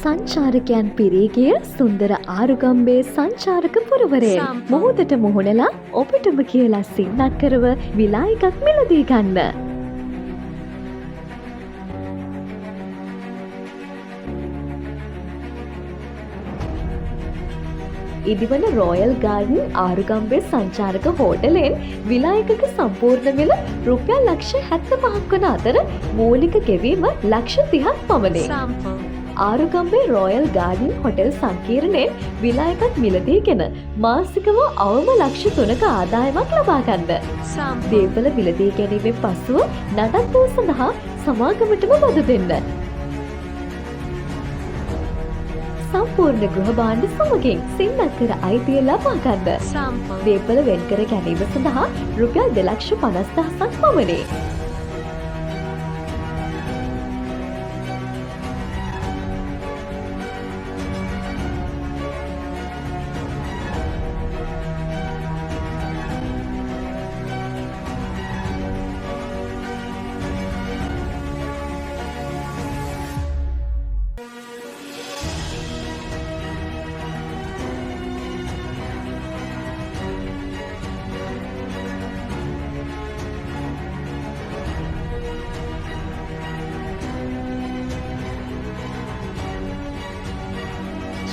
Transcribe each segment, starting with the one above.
සංචාරකයන් පිරී සුන්දර ආරුගම්බේ සංචාරක පුරවරේ මොහොතට මුහුණලා ඔබටම කියලා සින්නක් කරව විලා එකක් මිලදී ගන්න. ඉදිවන රොයල් ගාඩන් ආරුගම්බේ සංචාරක හෝටලෙන් විලා එකක සම්පූර්ණ මිල රුපියල් ලක්ෂ 75ක් වන අතර මූලික ගෙවීම ලක්ෂ 30ක් පමණි. ආරුගම්බේ රොයල් ගාඩන් හොටෙල් සංකීර්ණයෙන් විලා එකක් මිලදීගෙන මාසිකව අවම ලක්ෂ 3ක ආදායමක් ලබා ගන්න. දේපල මිලදී ගැනීමෙන් පසුව නඩත්තුව සඳහා සමාගමටම බදු දෙන්න. සම්පූර්ණ ගෘහ භාණ්ඩ සමගින් සින්නක්කර අයිතිය ලබා ගන්න. දේපල වෙන්කර ගැනීම සඳහා රුපියල් 2,50,000ක් පමණි.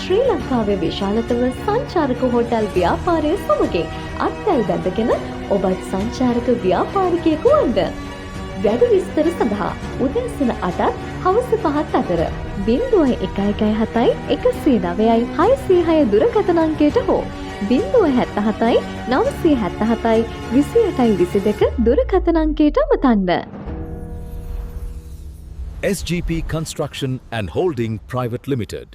ශ්‍රී ලංකාවේ විශාලතම සංචාරක හෝටල් ව්‍යාපාරය සමගින් අත්වැල් බැඳගෙන ඔබත් සංචාරක ව්‍යාපාරිකයෙකු වන්න. වැඩි විස්තර සඳහා උදෑසන 8ත් හවස 5ත් අතර 0117 109යි 606 දුරකථන අංකයට හෝ 077 977 2822 දුරකථන අංකයට අමතන්න. SGP Construction and Holding Private Limited.